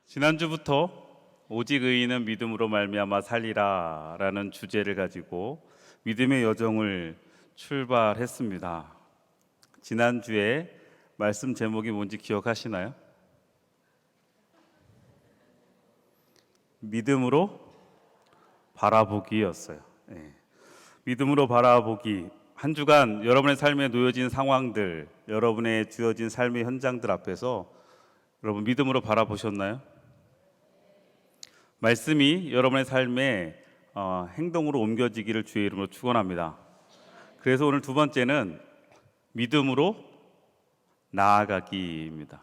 지난주부터 오직 의인은 믿음으로 말미암아 살리라 라는 주제를 가지고 믿음의 여정을 출발했습니다. 지난주에 말씀 제목이 뭔지 기억하시나요? 믿음으로 바라보기였어요. 믿음으로 바라보기. 한 주간 여러분의 삶에 놓여진 상황들, 여러분의 주어진 삶의 현장들 앞에서 여러분 믿음으로 바라보셨나요? 말씀이 여러분의 삶에 행동으로 옮겨지기를 주의 이름으로 축원합니다. 그래서 오늘 두 번째는 믿음으로 나아가기입니다.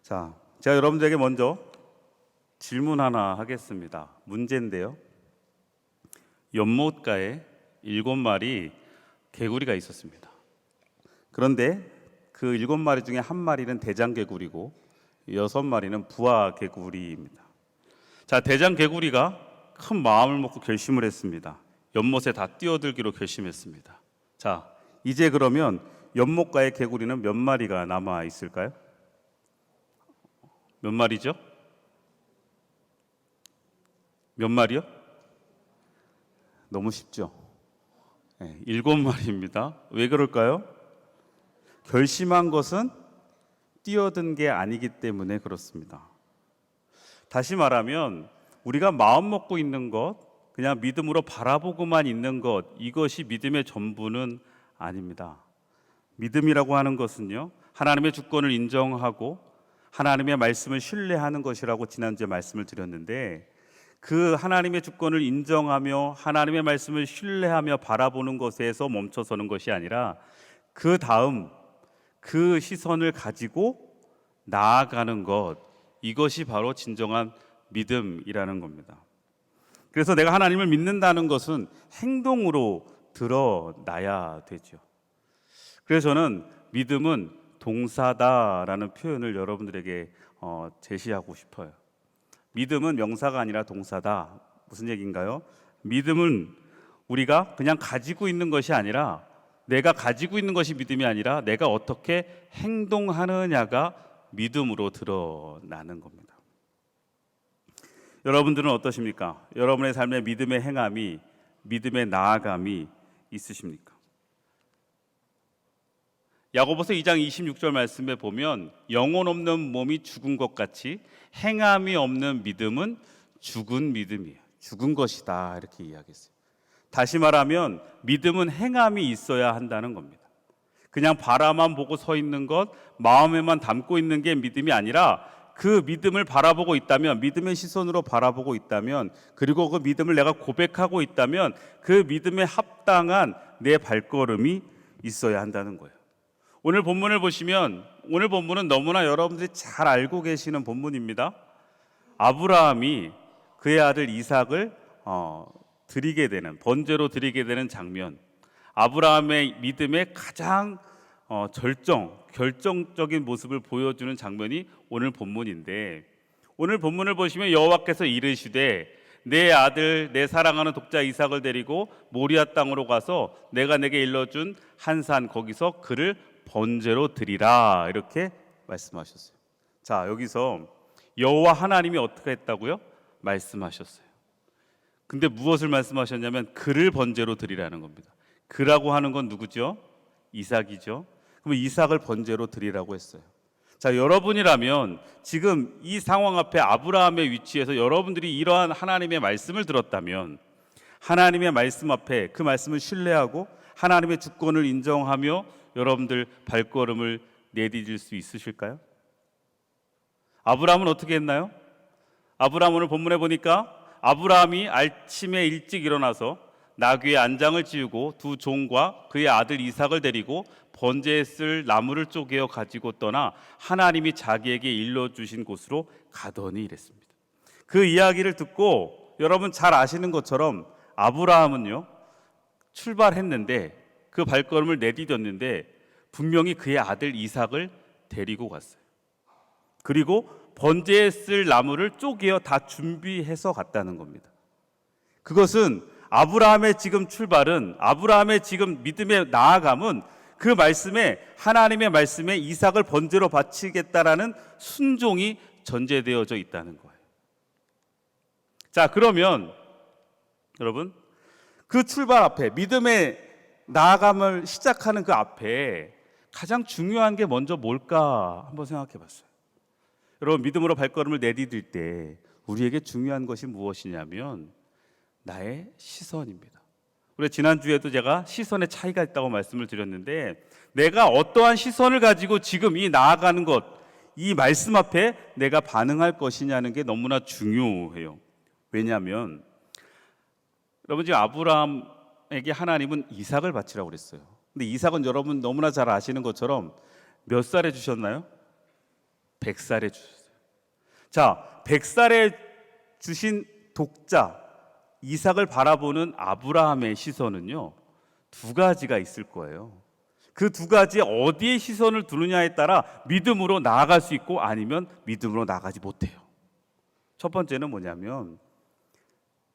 자, 제가 여러분들에게 먼저 질문 하나 하겠습니다. 문제인데요. 연못가에 7마리 개구리가 있었습니다. 그런데 그 7마리 중에 한 마리는 대장 개구리고 6마리는 부하 개구리입니다. 자, 대장 개구리가 큰 마음을 먹고 결심을 했습니다. 연못에 다 뛰어들기로 결심했습니다. 자, 이제 그러면 연못가의 개구리는 몇 마리가 남아 있을까요? 몇 마리죠? 몇 마리요? 너무 쉽죠? 7마리입니다. 왜 그럴까요? 결심한 것은 뛰어든 게 아니기 때문에 그렇습니다. 다시 말하면 우리가 마음 먹고 있는 것, 그냥 믿음으로 바라보고만 있는 것, 이것이 믿음의 전부는 아닙니다. 믿음이라고 하는 것은요, 하나님의 주권을 인정하고 하나님의 말씀을 신뢰하는 것이라고 지난주에 말씀을 드렸는데, 그 하나님의 주권을 인정하며 하나님의 말씀을 신뢰하며 바라보는 것에서 멈춰서는 것이 아니라 그 다음 그 시선을 가지고 나아가는 것, 이것이 바로 진정한 믿음이라는 겁니다. 그래서 내가 하나님을 믿는다는 것은 행동으로 드러나야 되죠. 그래서 저는 믿음은 동사다라는 표현을 여러분들에게 제시하고 싶어요. 믿음은 명사가 아니라 동사다. 무슨 얘기인가요? 믿음은 우리가 그냥 가지고 있는 것이 아니라, 내가 가지고 있는 것이 믿음이 아니라 내가 어떻게 행동하느냐가 믿음으로 드러나는 겁니다. 여러분들은 어떠십니까? 여러분의 삶에 믿음의 행함이, 믿음의 나아감이 있으십니까? 야고보서 2장 26절 말씀에 보면 영혼 없는 몸이 죽은 것 같이 행함이 없는 믿음은 죽은 믿음이에요. 죽은 것이다, 이렇게 이야기했어요. 다시 말하면 믿음은 행함이 있어야 한다는 겁니다. 그냥 바라만 보고 서 있는 것, 마음에만 담고 있는 게 믿음이 아니라 그 믿음을 바라보고 있다면, 믿음의 시선으로 바라보고 있다면, 그리고 그 믿음을 내가 고백하고 있다면 그 믿음에 합당한 내 발걸음이 있어야 한다는 거예요. 오늘 본문을 보시면, 오늘 본문은 너무나 여러분들이 잘 알고 계시는 본문입니다. 아브라함이 그의 아들 이삭을 드리게 되는, 번제로 드리게 되는 장면, 아브라함의 믿음의 가장 결정적인 모습을 보여주는 장면이 오늘 본문인데, 오늘 본문을 보시면 여호와께서 이르시되 내 아들, 내 사랑하는 독자 이삭을 데리고 모리아 땅으로 가서 내가 내게 일러준 한 산, 거기서 그를 번제로 드리라, 이렇게 말씀하셨어요. 자, 여기서 여호와 하나님이 어떻게 했다고요? 말씀하셨어요. 근데 무엇을 말씀하셨냐면 그를 번제로 드리라는 겁니다. 그라고 하는 건 누구죠? 이삭이죠. 그럼 이삭을 번제로 드리라고 했어요. 자, 여러분이라면 지금 이 상황 앞에 아브라함의 위치에서 여러분들이 이러한 하나님의 말씀을 들었다면, 하나님의 말씀 앞에 그 말씀을 신뢰하고 하나님의 주권을 인정하며 여러분들 발걸음을 내디딜 수 있으실까요? 아브라함은 어떻게 했나요? 아브라함 오늘 본문에 보니까 아브라함이 아침에 일찍 일어나서 나귀의 안장을 지우고 두 종과 그의 아들 이삭을 데리고 번제에 쓸 나무를 쪼개어 가지고 떠나 하나님이 자기에게 일러주신 곳으로 가더니 이랬습니다. 그 이야기를 듣고 여러분 잘 아시는 것처럼 아브라함은요, 출발했는데 그 발걸음을 내디뎠는데 분명히 그의 아들 이삭을 데리고 갔어요. 그리고 번제에 쓸 나무를 쪼개어 다 준비해서 갔다는 겁니다. 그것은 아브라함의 지금 출발은, 아브라함의 지금 믿음의 나아감은 그 말씀에, 하나님의 말씀에 이삭을 번제로 바치겠다라는 순종이 전제되어져 있다는 거예요. 자, 그러면 여러분, 그 출발 앞에, 믿음의 나아감을 시작하는 그 앞에 가장 중요한 게 먼저 뭘까 한번 생각해 봤어요. 여러분, 믿음으로 발걸음을 내디딜 때 우리에게 중요한 것이 무엇이냐면 나의 시선입니다. 우리 지난주에도 제가 시선의 차이가 있다고 말씀을 드렸는데, 내가 어떠한 시선을 가지고 지금 이 나아가는 것, 이 말씀 앞에 내가 반응할 것이냐는 게 너무나 중요해요. 왜냐하면 여러분, 지금 아브라함에게 하나님은 이삭을 바치라고 그랬어요. 근데 이삭은 여러분 너무나 잘 아시는 것처럼 몇 살에 주셨나요? 100살에 주셨어요. 자, 100살에 주신 독자 이삭을 바라보는 아브라함의 시선은요, 두 가지가 있을 거예요. 그 두 가지에 어디에 시선을 두느냐에 따라 믿음으로 나아갈 수 있고 아니면 믿음으로 나아가지 못해요. 첫 번째는 뭐냐면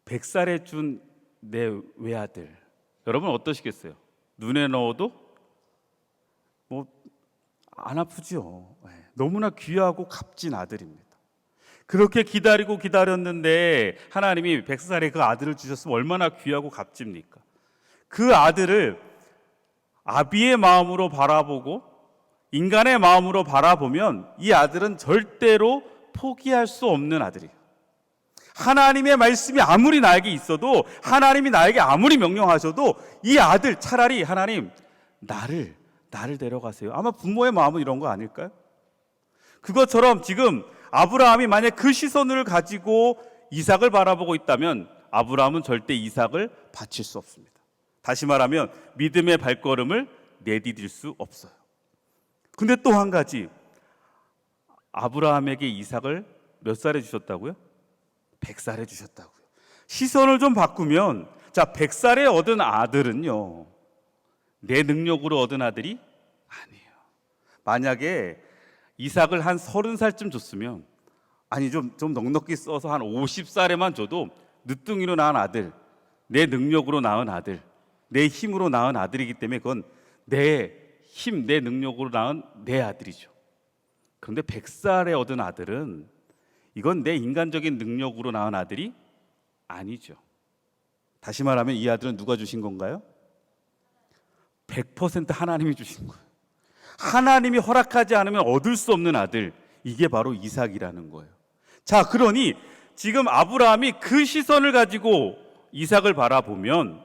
100살에 준 내 외아들, 여러분 어떠시겠어요? 눈에 넣어도 뭐 안 아프죠. 너무나 귀하고 값진 아들입니다. 그렇게 기다리고 기다렸는데 하나님이 100살에 그 아들을 주셨으면 얼마나 귀하고 값집니까? 그 아들을 아비의 마음으로 바라보고 인간의 마음으로 바라보면 이 아들은 절대로 포기할 수 없는 아들이에요. 하나님의 말씀이 아무리 나에게 있어도, 하나님이 나에게 아무리 명령하셔도 이 아들, 차라리 하나님 나를 데려가세요. 아마 부모의 마음은 이런 거 아닐까요? 그것처럼 지금 아브라함이 만약 그 시선을 가지고 이삭을 바라보고 있다면 아브라함은 절대 이삭을 바칠 수 없습니다. 다시 말하면 믿음의 발걸음을 내디딜 수 없어요. 근데 또 한 가지, 아브라함에게 이삭을 몇 살에 주셨다고요? 100살에 주셨다고요. 시선을 좀 바꾸면, 자, 100살에 얻은 아들은요, 내 능력으로 얻은 아들이 아니에요. 만약에 이삭을 한 30살쯤 줬으면, 아니 좀 넉넉히 써서 한 50살에만 줘도 늦둥이로 낳은 아들, 내 능력으로 낳은 아들, 내 힘으로 낳은 아들이기 때문에 그건 내 힘, 내 능력으로 낳은 내 아들이죠. 그런데 100살에 얻은 아들은 이건 내 인간적인 능력으로 낳은 아들이 아니죠. 다시 말하면 이 아들은 누가 주신 건가요? 100% 하나님이 주신 거예요. 하나님이 허락하지 않으면 얻을 수 없는 아들, 이게 바로 이삭이라는 거예요. 자, 그러니 지금 아브라함이 그 시선을 가지고 이삭을 바라보면,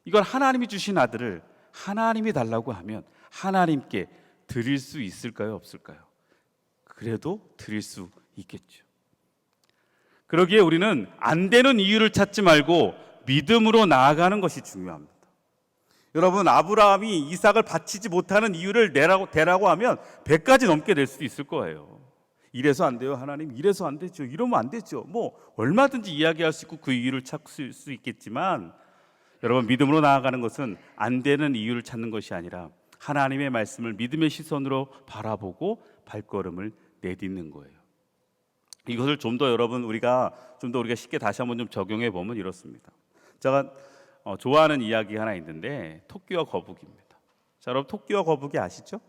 이건 하나님이 주신 아들을 하나님이 달라고 하면 하나님께 드릴 수 있을까요, 없을까요? 그래도 드릴 수 있겠죠. 그러기에 우리는 안 되는 이유를 찾지 말고 믿음으로 나아가는 것이 중요합니다. 여러분, 아브라함이 이삭을 바치지 못하는 이유를 대라고 하면 100가지 넘게 될 수도 있을 거예요. 이래서 안 돼요, 하나님. 이래서 안 되죠. 이러면 안 되죠. 뭐 얼마든지 이야기할 수 있고 그 이유를 찾을 수 있겠지만, 여러분, 믿음으로 나아가는 것은 안 되는 이유를 찾는 것이 아니라 하나님의 말씀을 믿음의 시선으로 바라보고 발걸음을 내딛는 거예요. 이것을 좀 더 우리가 쉽게 다시 한번 좀 적용해 보면 이렇습니다. 제가 좋아하는 이야기 하나 있는데, 토끼와 거북이입니다. 자, 여러분, 토끼와 거북이 아시죠?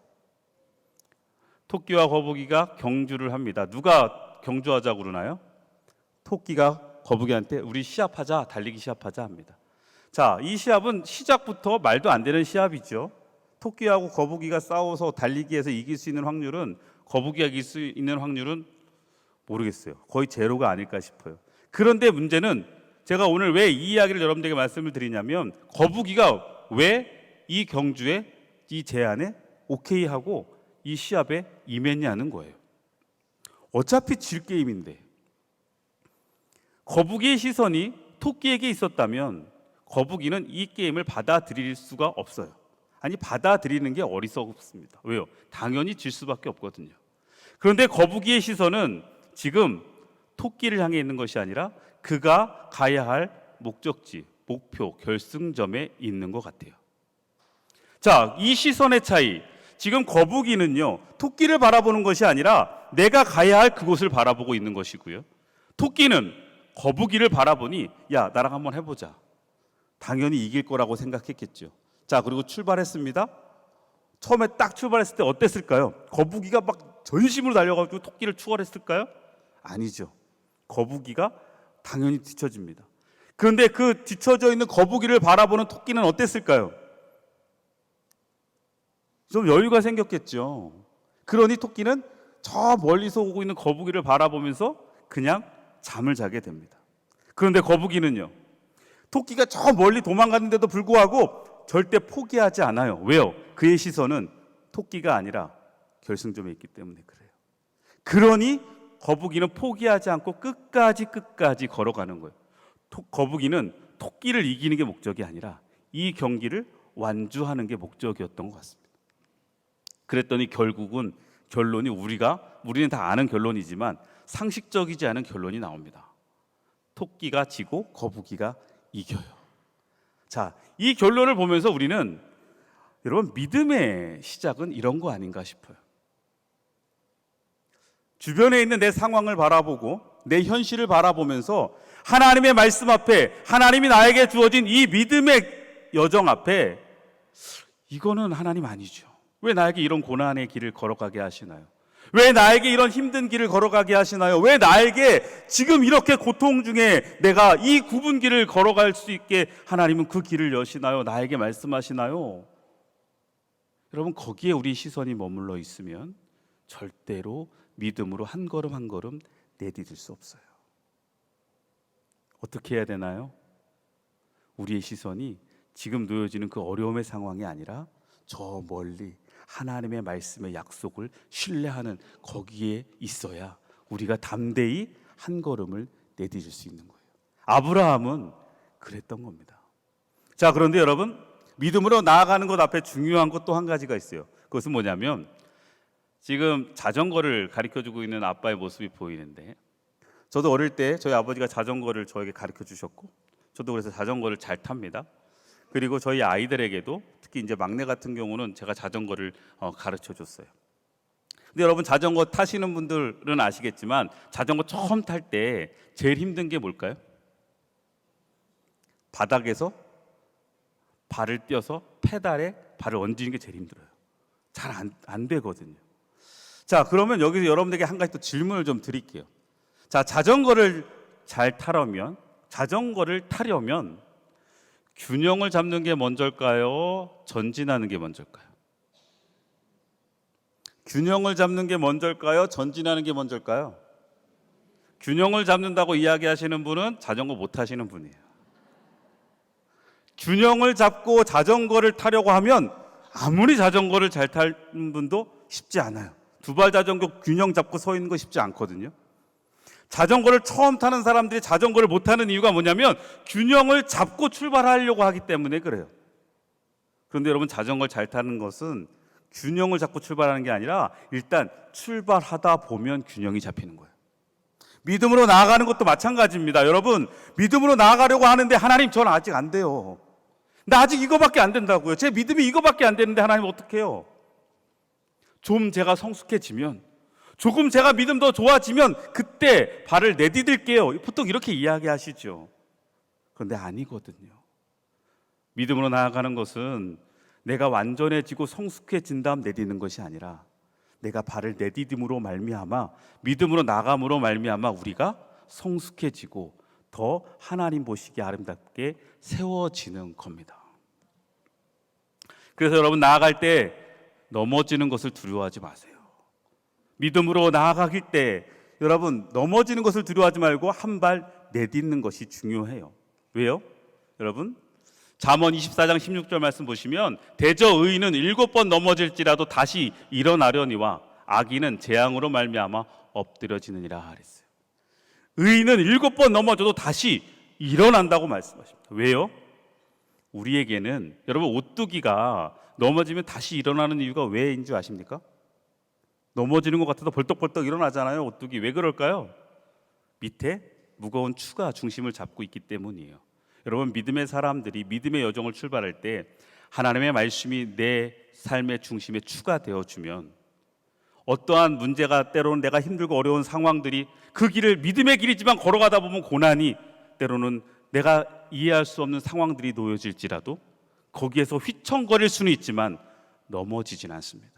토끼와 거북이가 경주를 합니다. 누가 경주하자고 그러나요? 토끼가 거북이한테 우리 시합하자, 달리기 시합하자 합니다. 자, 이 시합은 시작부터 말도 안 되는 시합이죠. 토끼하고 거북이가 싸워서 달리기에서 이길 수 있는 확률은, 거북이가 이길 수 있는 확률은 모르겠어요. 거의 제로가 아닐까 싶어요. 그런데 문제는, 제가 오늘 왜 이 이야기를 여러분들에게 말씀을 드리냐면, 거북이가 왜 이 경주에, 이 제안에 오케이 하고 이 시합에 임했냐는 거예요. 어차피 질 게임인데. 거북이의 시선이 토끼에게 있었다면 거북이는 이 게임을 받아들일 수가 없어요. 아니, 받아들이는 게 어리석습니다. 왜요? 당연히 질 수밖에 없거든요. 그런데 거북이의 시선은 지금 토끼를 향해 있는 것이 아니라 그가 가야 할 목적지, 목표, 결승점에 있는 것 같아요. 자, 이 시선의 차이, 지금 거북이는요, 토끼를 바라보는 것이 아니라 내가 가야 할 그곳을 바라보고 있는 것이고요, 토끼는 거북이를 바라보니, 야, 나랑 한번 해보자, 당연히 이길 거라고 생각했겠죠. 자, 그리고 출발했습니다. 처음에 딱 출발했을 때 어땠을까요? 거북이가 막 전심으로 달려가지고 토끼를 추월했을까요? 아니죠. 거북이가 당연히 뒤처집니다. 그런데 그 뒤처져 있는 거북이를 바라보는 토끼는 어땠을까요? 좀 여유가 생겼겠죠. 그러니 토끼는 저 멀리서 오고 있는 거북이를 바라보면서 그냥 잠을 자게 됩니다. 그런데 거북이는요, 토끼가 저 멀리 도망갔는데도 불구하고 절대 포기하지 않아요. 왜요? 그의 시선은 토끼가 아니라 결승점에 있기 때문에 그래요. 그러니 거북이는 포기하지 않고 끝까지 걸어가는 거예요. 거북이는 토끼를 이기는 게 목적이 아니라 이 경기를 완주하는 게 목적이었던 것 같습니다. 그랬더니 결국은 결론이 우리는 다 아는 결론이지만 상식적이지 않은 결론이 나옵니다. 토끼가 지고 거북이가 이겨요. 자, 이 결론을 보면서 우리는 여러분 믿음의 시작은 이런 거 아닌가 싶어요. 주변에 있는 내 상황을 바라보고 내 현실을 바라보면서 하나님의 말씀 앞에 하나님이 나에게 주어진 이 믿음의 여정 앞에 이거는 하나님 아니죠. 왜 나에게 이런 고난의 길을 걸어가게 하시나요? 왜 나에게 이런 힘든 길을 걸어가게 하시나요? 왜 나에게 지금 이렇게 고통 중에 내가 이 굽은 길을 걸어갈 수 있게 하나님은 그 길을 여시나요? 나에게 말씀하시나요? 여러분, 거기에 우리 시선이 머물러 있으면 절대로 믿음으로 한 걸음 한 걸음 내디딜 수 없어요. 어떻게 해야 되나요? 우리의 시선이 지금 놓여지는 그 어려움의 상황이 아니라 저 멀리 하나님의 말씀의 약속을 신뢰하는 거기에 있어야 우리가 담대히 한 걸음을 내디딜 수 있는 거예요. 아브라함은 그랬던 겁니다. 자, 그런데 여러분, 믿음으로 나아가는 것 앞에 중요한 것 또 한 가지가 있어요. 그것은 뭐냐면 지금 자전거를 가르쳐주고 있는 아빠의 모습이 보이는데, 저도 어릴 때 저희 아버지가 자전거를 저에게 가르쳐 주셨고 저도 그래서 자전거를 잘 탑니다. 그리고 저희 아이들에게도 특히 이제 막내 같은 경우는 제가 자전거를 가르쳐 줬어요. 근데 여러분, 자전거 타시는 분들은 아시겠지만 자전거 처음 탈 때 제일 힘든 게 뭘까요? 바닥에서 발을 띄어서 페달에 발을 얹는 게 제일 힘들어요. 잘 안 되거든요. 자, 그러면 여기서 여러분들에게 한 가지 또 질문을 좀 드릴게요. 자, 자전거를 타려면 균형을 잡는 게 먼저일까요? 전진하는 게 먼저일까요? 균형을 잡는 게 먼저일까요? 전진하는 게 먼저일까요? 균형을 잡는다고 이야기하시는 분은 자전거 못 타시는 분이에요. 균형을 잡고 자전거를 타려고 하면 아무리 자전거를 잘 타는 분도 쉽지 않아요. 두발 자전거 균형 잡고 서 있는 거 쉽지 않거든요. 자전거를 처음 타는 사람들이 자전거를 못 타는 이유가 뭐냐면 균형을 잡고 출발하려고 하기 때문에 그래요. 그런데 여러분, 자전거를 잘 타는 것은 균형을 잡고 출발하는 게 아니라 일단 출발하다 보면 균형이 잡히는 거예요. 믿음으로 나아가는 것도 마찬가지입니다. 여러분, 믿음으로 나아가려고 하는데 하나님, 저는 아직 안 돼요. 나 아직 이거밖에 안 된다고요. 제 믿음이 이거밖에 안 되는데 하나님 어떡해요? 좀 제가 성숙해지면, 조금 제가 믿음 더 좋아지면 그때 발을 내디딜게요. 보통 이렇게 이야기하시죠. 그런데 아니거든요. 믿음으로 나아가는 것은 내가 완전해지고 성숙해진 다음 내디는 것이 아니라 내가 발을 내디딤으로 말미암아, 믿음으로 나감으로 말미암아 우리가 성숙해지고 더 하나님 보시기에 아름답게 세워지는 겁니다. 그래서 여러분, 나아갈 때 넘어지는 것을 두려워하지 마세요. 믿음으로 나아가길 때 여러분, 넘어지는 것을 두려워하지 말고 한 발 내딛는 것이 중요해요. 왜요? 여러분, 잠언 24장 16절 말씀 보시면 대저 의인은 7번 넘어질지라도 다시 일어나려니와 악인은 재앙으로 말미암아 엎드려지느니라 그랬어요. 의인은 7번 넘어져도 다시 일어난다고 말씀하십니다. 왜요? 우리에게는 여러분, 오뚜기가 넘어지면 다시 일어나는 이유가 왜인 줄 아십니까? 넘어지는 것 같아도 벌떡벌떡 일어나잖아요. 오뚜기. 왜 그럴까요? 밑에 무거운 추가 중심을 잡고 있기 때문이에요. 여러분, 믿음의 사람들이 믿음의 여정을 출발할 때 하나님의 말씀이 내 삶의 중심에 추가되어주면 어떠한 문제가, 때로는 내가 힘들고 어려운 상황들이 그 길을 믿음의 길이지만 걸어가다 보면 고난이, 때로는 내가 이해할 수 없는 상황들이 놓여질지라도 거기에서 휘청거릴 수는 있지만 넘어지진 않습니다.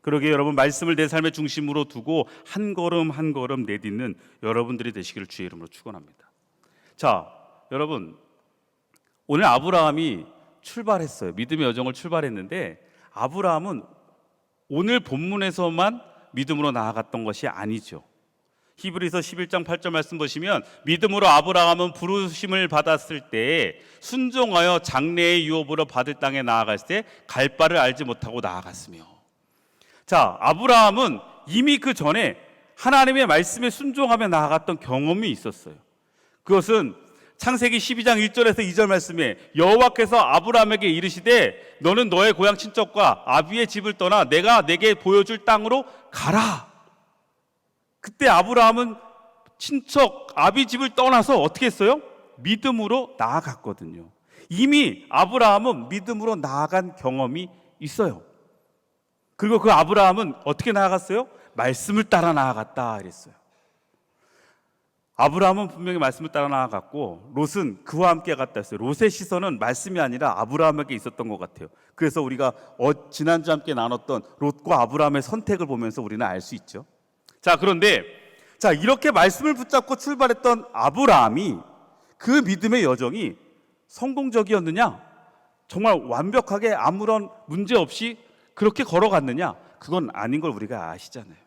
그러게 여러분, 말씀을 내 삶의 중심으로 두고 한 걸음 한 걸음 내딛는 여러분들이 되시기를 주의 이름으로 축원합니다. 자, 여러분, 오늘 아브라함이 출발했어요. 믿음의 여정을 출발했는데 아브라함은 오늘 본문에서만 믿음으로 나아갔던 것이 아니죠. 히브리서 11장 8절 말씀 보시면 믿음으로 아브라함은 부르심을 받았을 때 순종하여 장래의 유업으로 받을 땅에 나아갈 때 갈 바를 알지 못하고 나아갔으며. 자, 아브라함은 이미 그 전에 하나님의 말씀에 순종하며 나아갔던 경험이 있었어요. 그것은 창세기 12장 1절에서 2절 말씀에 여호와께서 아브라함에게 이르시되 너는 너의 고향 친척과 아비의 집을 떠나 내가 내게 보여줄 땅으로 가라. 그때 아브라함은 친척 아비 집을 떠나서 어떻게 했어요? 믿음으로 나아갔거든요. 이미 아브라함은 믿음으로 나아간 경험이 있어요. 그리고 그 아브라함은 어떻게 나아갔어요? 말씀을 따라 나아갔다 그랬어요. 아브라함은 분명히 말씀을 따라 나아갔고 롯은 그와 함께 갔다 했어요. 롯의 시선은 말씀이 아니라 아브라함에게 있었던 것 같아요. 그래서 우리가 지난주 함께 나눴던 롯과 아브라함의 선택을 보면서 우리는 알 수 있죠. 자, 그런데 이렇게 말씀을 붙잡고 출발했던 아브라함이 그 믿음의 여정이 성공적이었느냐? 정말 완벽하게 아무런 문제 없이 그렇게 걸어갔느냐? 그건 아닌 걸 우리가 아시잖아요.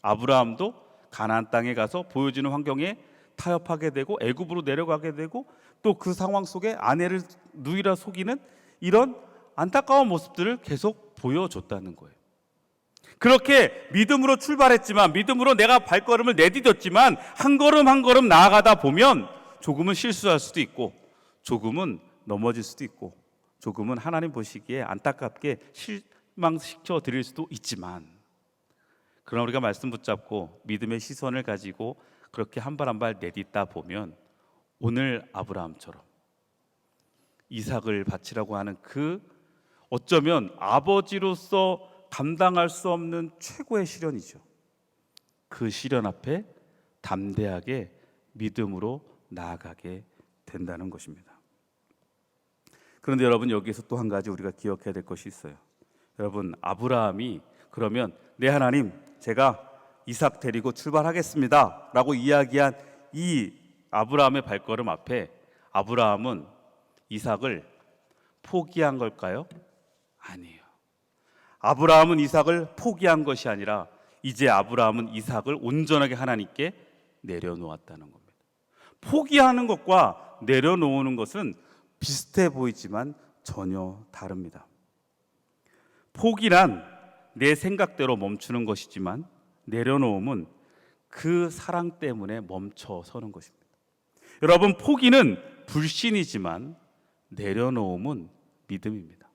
아브라함도 가나안 땅에 가서 보여지는 환경에 타협하게 되고 애굽으로 내려가게 되고 또 그 상황 속에 아내를 누이라 속이는 이런 안타까운 모습들을 계속 보여줬다는 거예요. 그렇게 믿음으로 출발했지만, 믿음으로 내가 발걸음을 내디뎠지만 한 걸음 한 걸음 나아가다 보면 조금은 실수할 수도 있고 조금은 넘어질 수도 있고 조금은 하나님 보시기에 안타깝게 실망시켜 드릴 수도 있지만, 그러나 우리가 말씀 붙잡고 믿음의 시선을 가지고 그렇게 한 발 한 발 내딛다 보면 오늘 아브라함처럼 이삭을 바치라고 하는 그 어쩌면 아버지로서 감당할 수 없는 최고의 시련이죠. 그 시련 앞에 담대하게 믿음으로 나아가게 된다는 것입니다. 그런데 여러분, 여기서 또 한 가지 우리가 기억해야 될 것이 있어요. 여러분, 아브라함이 그러면 네 하나님, 제가 이삭 데리고 출발하겠습니다 라고 이야기한 이 아브라함의 발걸음 앞에 아브라함은 이삭을 포기한 걸까요? 아니에요. 아브라함은 이삭을 포기한 것이 아니라 이제 아브라함은 이삭을 온전하게 하나님께 내려놓았다는 겁니다. 포기하는 것과 내려놓는 것은 비슷해 보이지만 전혀 다릅니다. 포기란 내 생각대로 멈추는 것이지만 내려놓음은 그 사랑 때문에 멈춰서는 것입니다. 여러분, 포기는 불신이지만 내려놓음은 믿음입니다.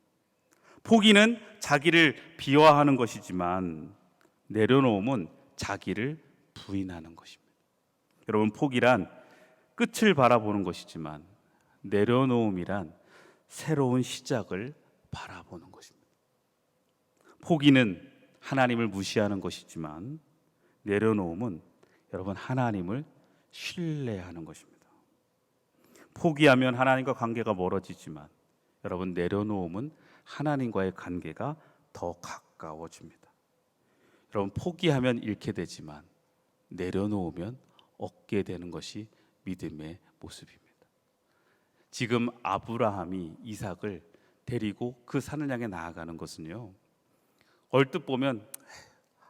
포기는 자기를 비하하는 것이지만 내려놓음은 자기를 부인하는 것입니다. 여러분, 포기란 끝을 바라보는 것이지만 내려놓음이란 새로운 시작을 바라보는 것입니다. 포기는 하나님을 무시하는 것이지만 내려놓음은 여러분 하나님을 신뢰하는 것입니다. 포기하면 하나님과 관계가 멀어지지만 여러분 내려놓음은 하나님과의 관계가 더 가까워집니다. 여러분, 포기하면 잃게 되지만 내려놓으면 얻게 되는 것이 믿음의 모습입니다. 지금 아브라함이 이삭을 데리고 그 산을 향해 나아가는 것은요, 얼뜻 보면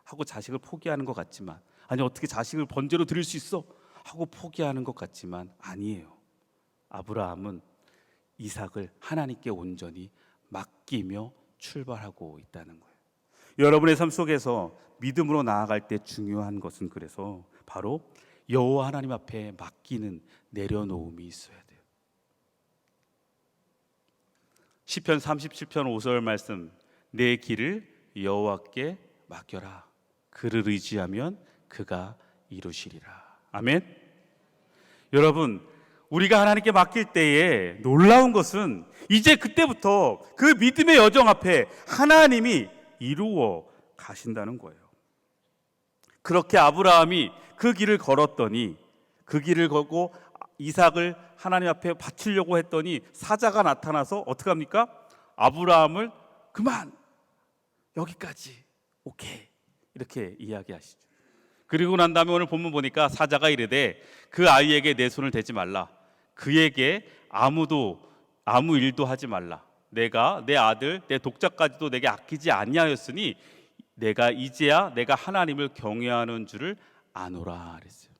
하고 자식을 포기하는 것 같지만, 아니 어떻게 자식을 번제로 드릴 수 있어? 하고 포기하는 것 같지만 아니에요. 아브라함은 이삭을 하나님께 온전히 맡기며 출발하고 있다는 거예요. 여러분의 삶 속에서 믿음으로 나아갈 때 중요한 것은 그래서 바로 여호와 하나님 앞에 맡기는 내려놓음이 있어야 돼요. 시편 37편 5절 말씀, 내 길을 여호와께 맡겨라. 그를 의지하면 그가 이루시리라. 아멘. 여러분, 우리가 하나님께 맡길 때에 놀라운 것은 이제 그때부터 그 믿음의 여정 앞에 하나님이 이루어 가신다는 거예요. 그렇게 아브라함이 그 길을 걸었더니, 그 길을 걷고 이삭을 하나님 앞에 바치려고 했더니 사자가 나타나서 어떻게 합니까? 아브라함을 그만, 여기까지 오케이 이렇게 이야기하시죠. 그리고 난 다음에 오늘 본문 보니까 사자가 이르되 그 아이에게 내 손을 대지 말라. 그에게 아무 일도 하지 말라. 내가 내 아들 내 독자까지도 내게 아끼지 아니하였으니 내가 이제야 내가 하나님을 경외하는 줄을 아노라 그랬어요.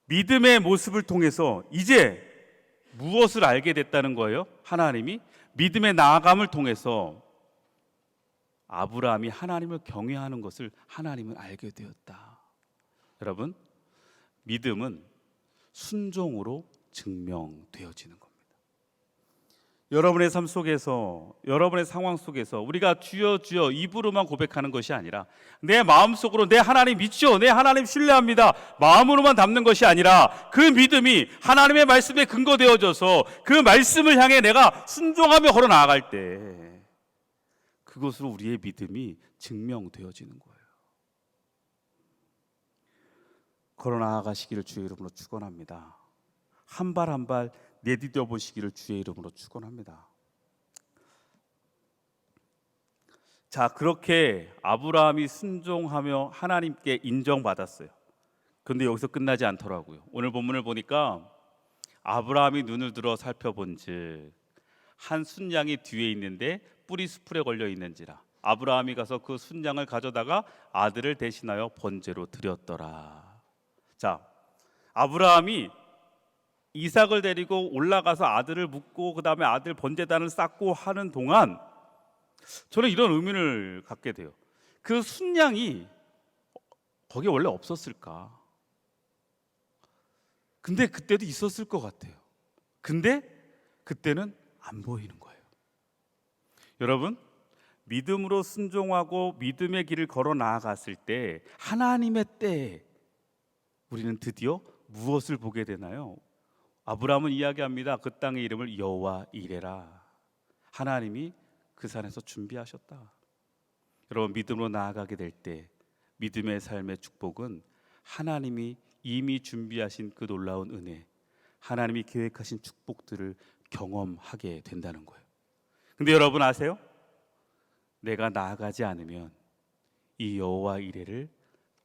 믿음의 모습을 통해서 이제 무엇을 알게 됐다는 거예요? 하나님이 믿음의 나아감을 통해서 아브라함이 하나님을 경외하는 것을 하나님은 알게 되었다. 여러분, 믿음은 순종으로 증명되어지는 겁니다. 여러분의 삶 속에서, 여러분의 상황 속에서 우리가 주여 주여 입으로만 고백하는 것이 아니라 내 마음속으로 내 하나님 믿죠, 내 하나님 신뢰합니다 마음으로만 담는 것이 아니라 그 믿음이 하나님의 말씀에 근거되어져서 그 말씀을 향해 내가 순종하며 걸어 나아갈 때 그것으로 우리의 믿음이 증명되어지는 거예요. 걸어 나아가시기를 주의 이름으로 축원합니다. 한 발 한 발 내디뎌 보시기를 주의 이름으로 축원합니다. 자, 그렇게 아브라함이 순종하며 하나님께 인정받았어요. 그런데 여기서 끝나지 않더라고요. 오늘 본문을 보니까 아브라함이 눈을 들어 살펴본즉 한 순양이 뒤에 있는데 뿔이 수풀에 걸려 있는지라 아브라함이 가서 그 순양을 가져다가 아들을 대신하여 번제로 드렸더라. 자, 아브라함이 이삭을 데리고 올라가서 아들을 묻고 그 다음에 아들 번제단을 쌓고 하는 동안 저는 이런 의문을 갖게 돼요. 그 순양이 거기 원래 없었을까? 근데 그때도 있었을 것 같아요. 근데 그때는 안 보이는 거예요. 여러분, 믿음으로 순종하고 믿음의 길을 걸어 나아갔을 때 하나님의 때에 우리는 드디어 무엇을 보게 되나요? 아브라함은 이야기합니다. 그 땅의 이름을 여호와 이레라. 하나님이 그 산에서 준비하셨다. 여러분, 믿음으로 나아가게 될 때 믿음의 삶의 축복은 하나님이 이미 준비하신 그 놀라운 은혜, 하나님이 계획하신 축복들을 경험하게 된다는 거예요. 근데 여러분 아세요? 내가 나아가지 않으면 이 여호와 이레를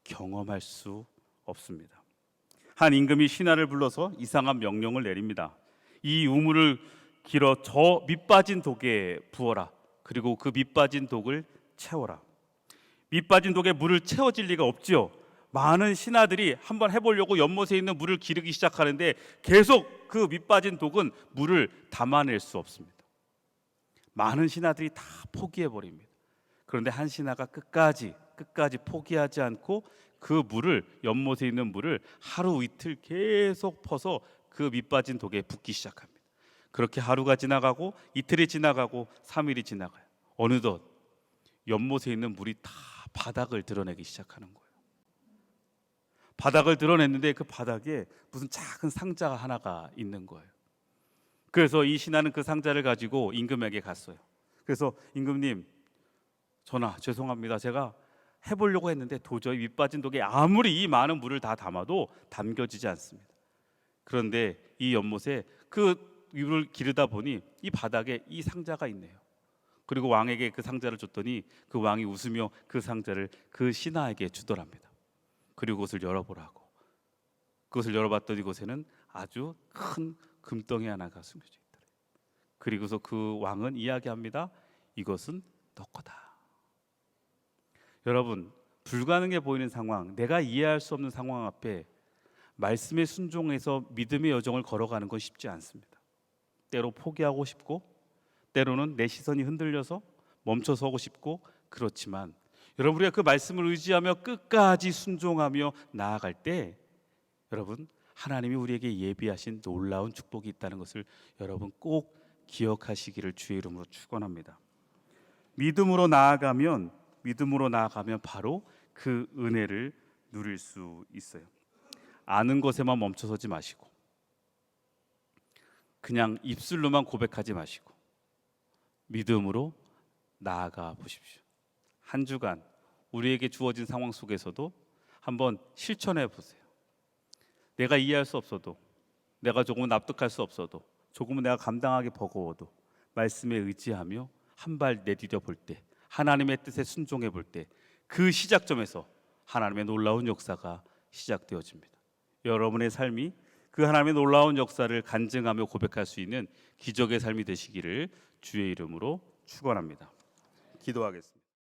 경험할 수 없습니다. 한 임금이 신하를 불러서 이상한 명령을 내립니다. 이 우물을 길어 저 밑빠진 독에 부어라. 그리고 그 밑빠진 독을 채워라. 밑빠진 독에 물을 채워질 리가 없지요. 많은 신하들이 한번 해보려고 연못에 있는 물을 기르기 시작하는데 계속 그 밑빠진 독은 물을 담아낼 수 없습니다. 많은 신하들이 다 포기해버립니다. 그런데 한 신하가 끝까지 포기하지 않고 그 물을, 연못에 있는 물을 하루 이틀 계속 퍼서 그 밑빠진 독에 붓기 시작합니다. 그렇게 하루가 지나가고 이틀이 지나가고 3일이 지나가요. 어느덧 연못에 있는 물이 다 바닥을 드러내기 시작하는 거예요. 바닥을 드러냈는데 그 바닥에 무슨 작은 상자가 하나가 있는 거예요. 그래서 이 신하는 그 상자를 가지고 임금에게 갔어요. 그래서 임금님, 전하 죄송합니다. 제가 해보려고 했는데 도저히 밑빠진 독에 아무리 이 많은 물을 다 담아도 담겨지지 않습니다. 그런데 이 연못에 그 물을 기르다 보니 이 바닥에 이 상자가 있네요. 그리고 왕에게 그 상자를 줬더니 그 왕이 웃으며 그 상자를 그 신하에게 주더랍니다. 그리고 그것을 열어보라고. 그것을 열어봤더니 그곳에는 아주 큰 금덩이 하나가 숨겨져 있더래요. 그리고서 그 왕은 이야기합니다. 이것은 너 거다. 여러분, 불가능해 보이는 상황, 내가 이해할 수 없는 상황 앞에 말씀에 순종해서 믿음의 여정을 걸어가는 건 쉽지 않습니다. 때로 포기하고 싶고, 때로는 내 시선이 흔들려서 멈춰서고 싶고, 그렇지만 여러분, 우리가 그 말씀을 의지하며 끝까지 순종하며 나아갈 때 여러분, 하나님이 우리에게 예비하신 놀라운 축복이 있다는 것을 여러분 꼭 기억하시기를 주의 이름으로 축원합니다. 믿음으로 나아가면 바로 그 은혜를 누릴 수 있어요. 아는 것에만 멈춰서지 마시고, 그냥 입술로만 고백하지 마시고 믿음으로 나아가 보십시오. 한 주간 우리에게 주어진 상황 속에서도 한번 실천해 보세요. 내가 이해할 수 없어도, 내가 조금은 납득할 수 없어도, 조금은 내가 감당하기 버거워도 말씀에 의지하며 한 발 내디뎌 볼 때 하나님의 뜻에 순종해 볼 때 그 시작점에서 하나님의 놀라운 역사가 시작되어집니다. 여러분의 삶이 그 하나님의 놀라운 역사를 간증하며 고백할 수 있는 기적의 삶이 되시기를 주의 이름으로 축원합니다. 기도하겠습니다.